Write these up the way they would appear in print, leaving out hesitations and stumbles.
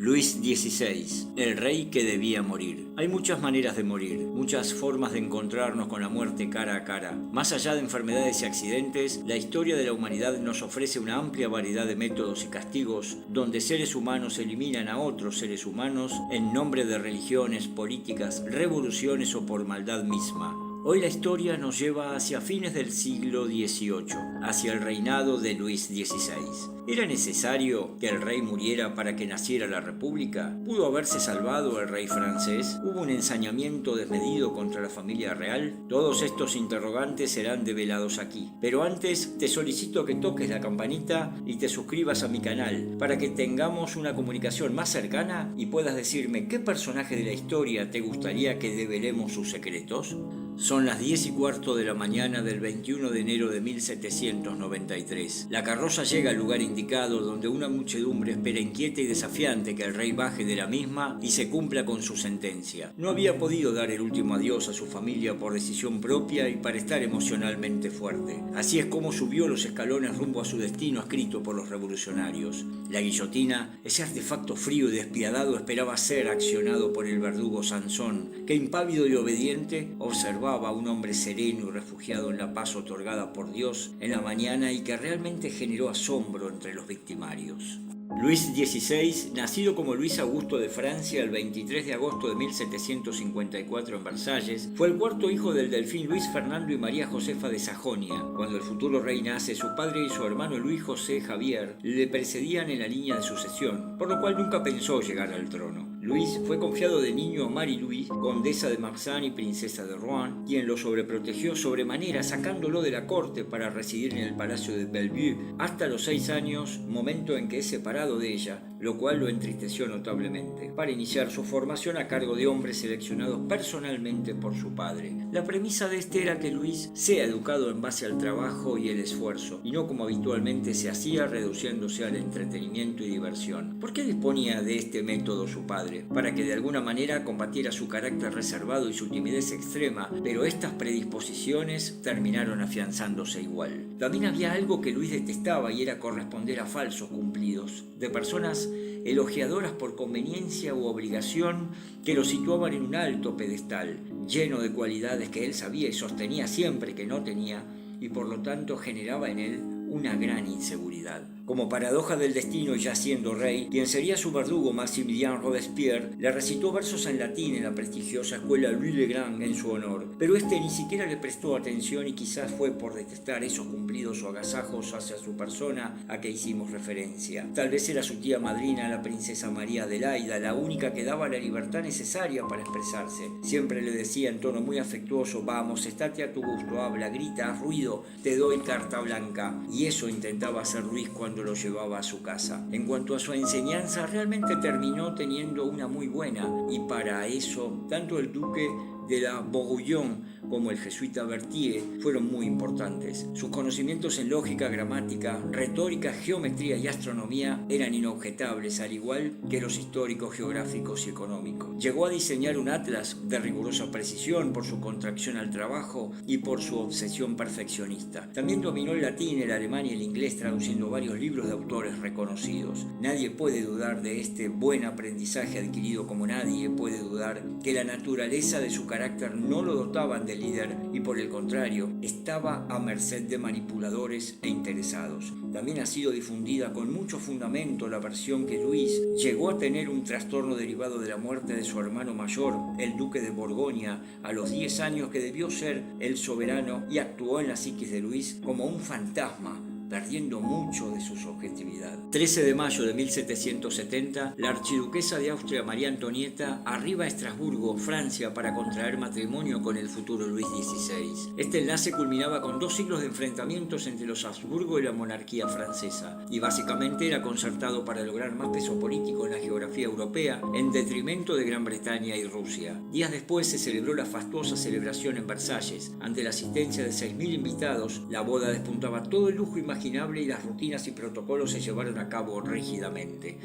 Luis XVI, el rey que debía morir. Hay muchas maneras de morir, muchas formas de encontrarnos con la muerte cara a cara. Más allá de enfermedades y accidentes, la historia de la humanidad nos ofrece una amplia variedad de métodos y castigos donde seres humanos eliminan a otros seres humanos en nombre de religiones, políticas, revoluciones o por maldad misma. Hoy la historia nos lleva hacia fines del siglo XVIII, hacia el reinado de Luis XVI. ¿Era necesario que el rey muriera para que naciera la República? ¿Pudo haberse salvado el rey francés? ¿Hubo un ensañamiento desmedido contra la familia real? Todos estos interrogantes serán develados aquí. Pero antes te solicito que toques la campanita y te suscribas a mi canal para que tengamos una comunicación más cercana y puedas decirme qué personaje de la historia te gustaría que develemos sus secretos. Son las 10:15 de la mañana del 21 de enero de 1793. La carroza llega al lugar indicado donde una muchedumbre espera inquieta y desafiante que el rey baje de la misma y se cumpla con su sentencia. No había podido dar el último adiós a su familia por decisión propia y para estar emocionalmente fuerte. Así es como subió los escalones rumbo a su destino escrito por los revolucionarios. La guillotina, ese artefacto frío y despiadado, esperaba ser accionado por el verdugo Sansón, que impávido y obediente observaba a un hombre sereno y refugiado en la paz otorgada por Dios en la mañana y que realmente generó asombro entre los victimarios. Luis XVI, nacido como Luis Augusto de Francia el 23 de agosto de 1754 en Versalles, fue el cuarto hijo del delfín Luis Fernando y María Josefa de Sajonia. Cuando el futuro rey nace, su padre y su hermano Luis José Javier le precedían en la línea de sucesión, por lo cual nunca pensó llegar al trono. Luis fue confiado de niño a Marie-Louise, condesa de Marsan y princesa de Rouen, quien lo sobreprotegió sobremanera sacándolo de la corte para residir en el palacio de Bellevue hasta los 6 años, momento en que es separado de ella, lo cual lo entristeció notablemente, para iniciar su formación a cargo de hombres seleccionados personalmente por su padre. La premisa de este era que Luis sea educado en base al trabajo y el esfuerzo, y no como habitualmente se hacía, reduciéndose al entretenimiento y diversión. ¿Por qué disponía de este método su padre? Para que de alguna manera combatiera su carácter reservado y su timidez extrema, pero estas predisposiciones terminaron afianzándose igual. También había algo que Luis detestaba y era corresponder a falsos cumplidos, de personas elogiadoras por conveniencia u obligación que lo situaban en un alto pedestal, lleno de cualidades que él sabía y sostenía siempre que no tenía, y por lo tanto generaba en él una gran inseguridad. Como paradoja del destino, ya siendo rey, quien sería su verdugo Maximilien Robespierre le recitó versos en latín en la prestigiosa escuela Louis le Grand en su honor, pero este ni siquiera le prestó atención y quizás fue por detestar esos cumplidos o agasajos hacia su persona a que hicimos referencia. Tal vez era su tía madrina, la princesa María Adelaida, la única que daba la libertad necesaria para expresarse. Siempre le decía en tono muy afectuoso: vamos, estate a tu gusto, habla, grita, haz ruido, te doy carta blanca. Y eso intentaba hacer Luis cuando lo llevaba a su casa. En cuanto a su enseñanza, realmente terminó teniendo una muy buena, y para eso tanto el duque de la Bourgogne como el jesuita Berthier fueron muy importantes. Sus conocimientos en lógica, gramática, retórica, geometría y astronomía eran inobjetables, al igual que los históricos, geográficos y económicos. Llegó a diseñar un atlas de rigurosa precisión por su contracción al trabajo y por su obsesión perfeccionista. También dominó el latín, el alemán y el inglés, traduciendo varios libros de autores reconocidos. Nadie puede dudar de este buen aprendizaje adquirido, como nadie puede dudar que la naturaleza de su carácter no lo dotaban de líder y por el contrario estaba a merced de manipuladores e interesados. También ha sido difundida con mucho fundamento la versión que Luis llegó a tener un trastorno derivado de la muerte de su hermano mayor, el duque de Borgoña, a los 10 años, que debió ser el soberano y actuó en la psiquis de Luis como un fantasma, perdiendo mucho de su subjetividad. 13 de mayo de 1770, la archiduquesa de Austria María Antonieta arriba a Estrasburgo, Francia, para contraer matrimonio con el futuro Luis XVI. Este enlace culminaba con 2 siglos de enfrentamientos entre los Habsburgo y la monarquía francesa, y básicamente era concertado para lograr más peso político en la geografía europea, en detrimento de Gran Bretaña y Rusia. Días después se celebró la fastuosa celebración en Versalles. Ante la asistencia de 6.000 invitados, la boda despuntaba todo el lujo imaginable y las rutinas y protocolos se llevaron a cabo rígidamente.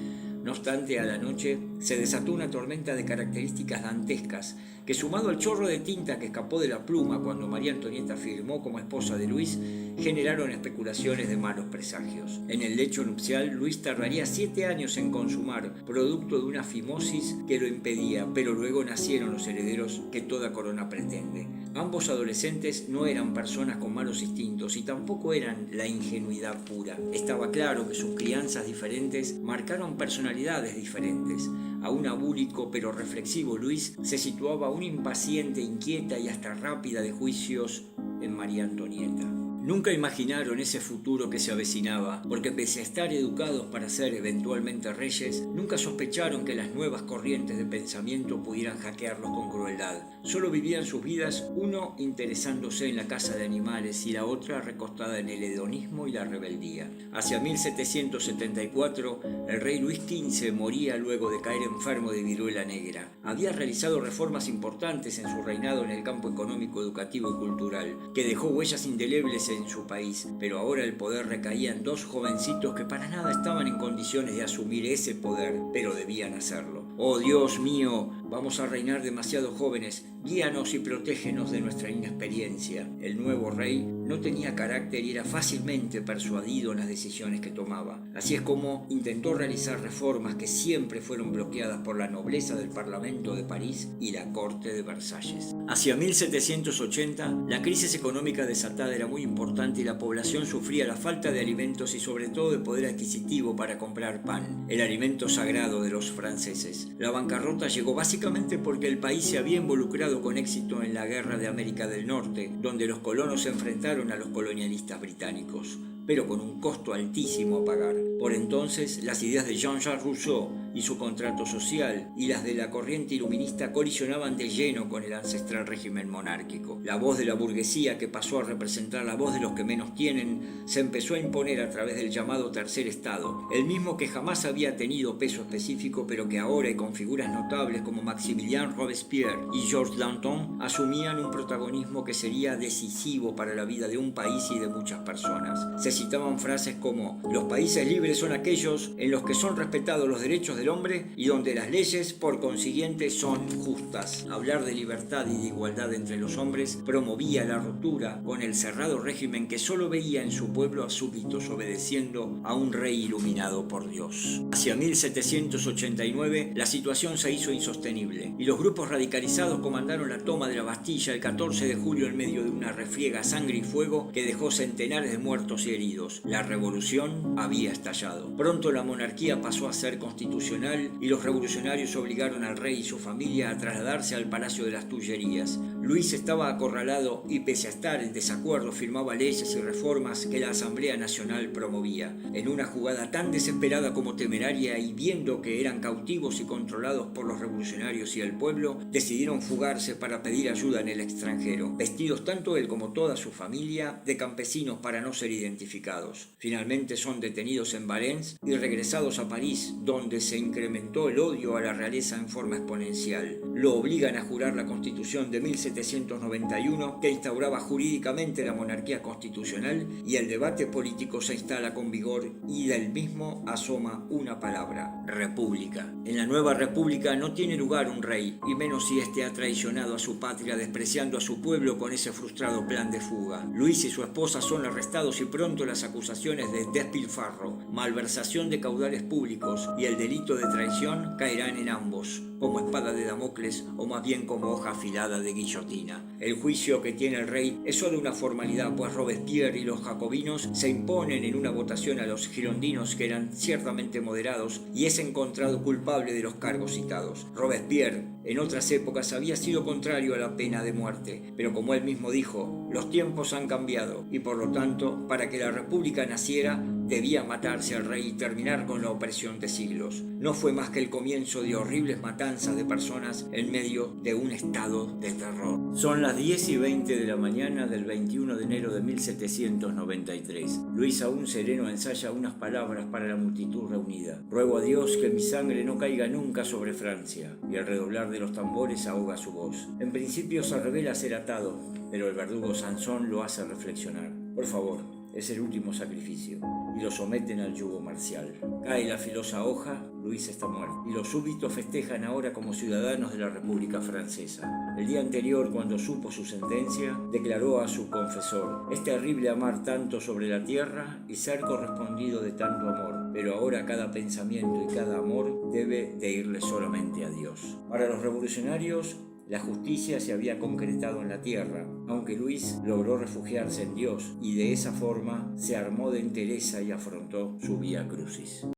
No obstante, a la noche se desató una tormenta de características dantescas que, sumado al chorro de tinta que escapó de la pluma cuando María Antonieta firmó como esposa de Luis, generaron especulaciones de malos presagios. En el lecho nupcial, Luis tardaría 7 años en consumar, producto de una fimosis que lo impedía, pero luego nacieron los herederos que toda corona pretende. Ambos adolescentes no eran personas con malos instintos y tampoco eran la ingenuidad pura. Estaba claro que sus crianzas diferentes marcaron personalidades diferentes. A un abúlico pero reflexivo Luis se situaba un impaciente, inquieta y hasta rápida de juicios en María Antonieta. Nunca imaginaron ese futuro que se avecinaba, porque pese a estar educados para ser eventualmente reyes, nunca sospecharon que las nuevas corrientes de pensamiento pudieran hackearlos con crueldad. Solo vivían sus vidas, uno interesándose en la caza de animales y la otra recostada en el hedonismo y la rebeldía. Hacia 1774, el rey Luis XV moría luego de caer enfermo de viruela negra. Había realizado reformas importantes en su reinado en el campo económico, educativo y cultural, que dejó huellas indelebles en su país, pero ahora el poder recaía en 2 jovencitos que para nada estaban en condiciones de asumir ese poder, pero debían hacerlo. ¡Oh Dios mío! Vamos a reinar demasiado jóvenes, guíanos y protégenos de nuestra inexperiencia. El nuevo rey no tenía carácter y era fácilmente persuadido en las decisiones que tomaba. Así es como intentó realizar reformas que siempre fueron bloqueadas por la nobleza del Parlamento de París y la corte de Versalles. Hacia 1780, la crisis económica desatada era muy importante y la población sufría la falta de alimentos y sobre todo de poder adquisitivo para comprar pan, el alimento sagrado de los franceses. La bancarrota llegó básicamente porque el país se había involucrado con éxito en la Guerra de América del Norte, donde los colonos se enfrentaron a los colonialistas británicos, pero con un costo altísimo a pagar. Por entonces, las ideas de Jean-Jacques Rousseau y su contrato social y las de la corriente iluminista colisionaban de lleno con el ancestral régimen monárquico. La voz de la burguesía, que pasó a representar la voz de los que menos tienen, se empezó a imponer a través del llamado Tercer Estado, el mismo que jamás había tenido peso específico, pero que ahora, y con figuras notables como Maximilien Robespierre y Georges Danton, asumían un protagonismo que sería decisivo para la vida de un país y de muchas personas. Se citaban frases como: los países libres son aquellos en los que son respetados los derechos del hombre y donde las leyes, por consiguiente, son justas. Hablar de libertad y de igualdad entre los hombres promovía la ruptura con el cerrado régimen que solo veía en su pueblo a súbditos obedeciendo a un rey iluminado por Dios. Hacia 1789 la situación se hizo insostenible y los grupos radicalizados comandaron la toma de la Bastilla el 14 de julio en medio de una refriega a sangre y fuego que dejó centenares de muertos y heridos. La revolución había estallado. Pronto la monarquía pasó a ser constitucional y los revolucionarios obligaron al rey y su familia a trasladarse al Palacio de las Tullerías. Luis estaba acorralado y, pese a estar en desacuerdo, firmaba leyes y reformas que la Asamblea Nacional promovía. En una jugada tan desesperada como temeraria y viendo que eran cautivos y controlados por los revolucionarios y el pueblo, decidieron fugarse para pedir ayuda en el extranjero, vestidos tanto él como toda su familia de campesinos para no ser identificados. Finalmente son detenidos en Valence y regresados a París, donde se incrementó el odio a la realeza en forma exponencial. Lo obligan a jurar la Constitución de 1791, que instauraba jurídicamente la monarquía constitucional, y el debate político se instala con vigor y del mismo asoma una palabra: república. En la nueva república no tiene lugar un rey, y menos si éste ha traicionado a su patria despreciando a su pueblo con ese frustrado plan de fuga. Luis y su esposa son arrestados y pronto las acusaciones de despilfarro, malversación de caudales públicos y el delito de traición caerán en ambos, como espada de Damocles o más bien como hoja afilada de guillotina. El juicio que tiene el rey es solo una formalidad, pues Robespierre y los jacobinos se imponen en una votación a los girondinos, que eran ciertamente moderados, y es encontrado culpable de los cargos citados. Robespierre en otras épocas había sido contrario a la pena de muerte, pero como él mismo dijo, los tiempos han cambiado y por lo tanto, para que la república naciera, debía matarse al rey y terminar con la opresión de siglos. No fue más que el comienzo de horribles matanzas de personas en medio de un estado de terror. Son las 10:20 de la mañana del 21 de enero de 1793. Luis, aún sereno, ensaya unas palabras para la multitud reunida. Ruego a Dios que mi sangre no caiga nunca sobre Francia, y el redoblar de los tambores ahoga su voz. En principio se revela ser atado, pero el verdugo Sansón lo hace reflexionar. Por favor, es el último sacrificio, y lo someten al yugo marcial. Cae la filosa hoja, Luis está muerto, y los súbditos festejan ahora como ciudadanos de la República Francesa. El día anterior, cuando supo su sentencia, declaró a su confesor: «Es terrible amar tanto sobre la tierra y ser correspondido de tanto amor, pero ahora cada pensamiento y cada amor debe de irle solamente a Dios». Para los revolucionarios, la justicia se había concretado en la tierra, aunque Luis logró refugiarse en Dios y de esa forma se armó de entereza y afrontó su vía crucis.